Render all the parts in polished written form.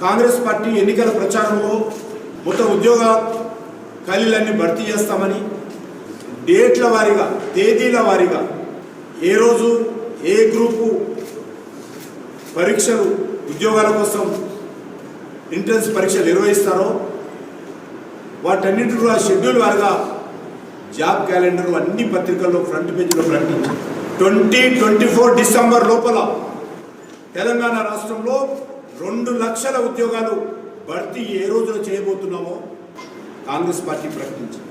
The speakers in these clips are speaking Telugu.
కాంగ్రెస్ పార్టీ ఎన్నికల ప్రచారంలో మొత్తం ఉద్యోగ ఖాళీలన్నీ భర్తీ చేస్తామని డేట్ల వారీగా తేదీల వారీగా ఏ రోజు ఏ గ్రూపు పరీక్షలు ఉద్యోగాల కోసం ఎంట్రన్స్ పరీక్షలు నిర్వహిస్తారో వాటన్నిటి కూడా షెడ్యూల్ వారిగా జాబ్ క్యాలెండర్ అన్ని పత్రికల్లో ఫ్రంట్ పేజీలో ప్రకటించారు. 2024 డిసెంబర్ లోపల తెలంగాణ రాష్ట్రంలో 2 లక్షల ఉద్యోగాలు భర్తీ ఏ రోజున చేయబోతున్నామో కాంగ్రెస్ పార్టీ ప్రకటించింది.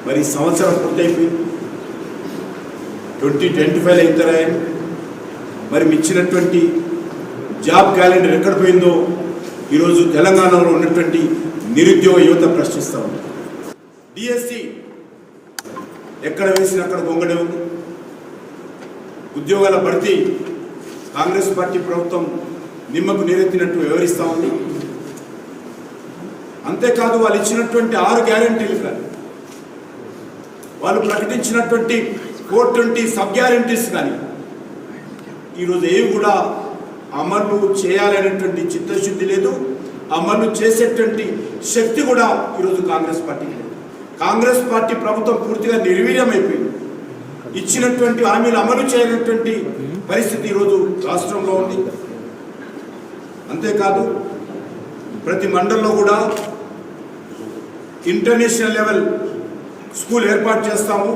మరి సంవత్సరం పూర్తయిపోయింది, 2025 అయితరాయని మరి ఇచ్చినటువంటి జాబ్ క్యాలెండర్ ఎక్కడ పోయిందో ఈరోజు తెలంగాణలో ఉన్నటువంటి నిరుద్యోగ యువత ప్రశ్నిస్తూ ఉంది. డిఎస్సి ఎక్కడ వేసిన అక్కడ గొంగడే ఉంది. ఉద్యోగాల భర్తీ కాంగ్రెస్ పార్టీ ప్రభుత్వం నిమ్మకు నీరెత్తినట్టు వివరిస్తూ ఉంది. అంతేకాదు వాళ్ళు ఇచ్చినటువంటి 6 గ్యారంటీలు కానీ వాళ్ళు ప్రకటించినటువంటి 420 సబ్ గ్యారంటీస్ కానీ ఈరోజు ఏవి కూడా అమలు చేయాలనేటువంటి చిత్తశుద్ధి లేదు, అమలు చేసేటువంటి శక్తి కూడా ఈరోజు కాంగ్రెస్ పార్టీకి లేదు. కాంగ్రెస్ పార్టీ ప్రభుత్వం పూర్తిగా నిర్వీర్యమైపోయింది. ఇచ్చినటువంటి హామీలు అమలు చేయనటువంటి పరిస్థితి ఈరోజు రాష్ట్రంలో ఉంది. అంతేకాదు ప్రతి మండలంలో కూడా ఇంటర్నేషనల్ లెవెల్ స్కూల్ ఏర్పాటు చేస్తాము,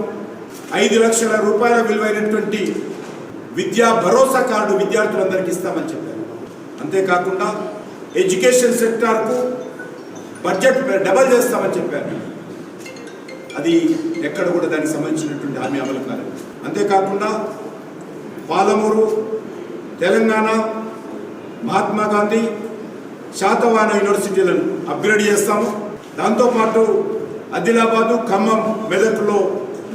5 లక్షల రూపాయల విలువైనటువంటి విద్యా భరోసా కార్డు విద్యార్థులందరికీ ఇస్తామని చెప్పారు. అంతేకాకుండా ఎడ్యుకేషన్ సెక్టార్కు బడ్జెట్ డబల్ చేస్తామని చెప్పారు. అది ఎక్కడ కూడా దానికి సంబంధించినటువంటి హామీ అమలు కాలేదు. అంతేకాకుండా పాలమూరు, తెలంగాణ మహాత్మా గాంధీ శాతవాహన యూనివర్సిటీలను అప్గ్రేడ్ చేస్తాము. దాంతోపాటు ఆదిలాబాదు, ఖమ్మం, మెదక్లో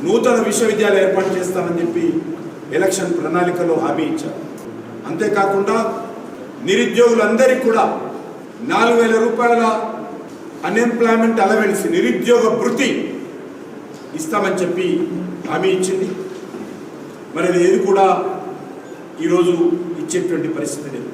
నూతన విశ్వవిద్యాలయం ఏర్పాటు చేస్తామని చెప్పి ఎలక్షన్ ప్రణాళికలో హామీ ఇచ్చారు. అంతేకాకుండా నిరుద్యోగులందరికీ కూడా 4,000 రూపాయల అన్ఎంప్లాయ్మెంట్ అలవెన్స్ నిరుద్యోగ భృతి ఇస్తామని చెప్పి హామీ ఇచ్చింది. మరి ఏది కూడా ఈరోజు ఇచ్చేటువంటి పరిస్థితి లేదు.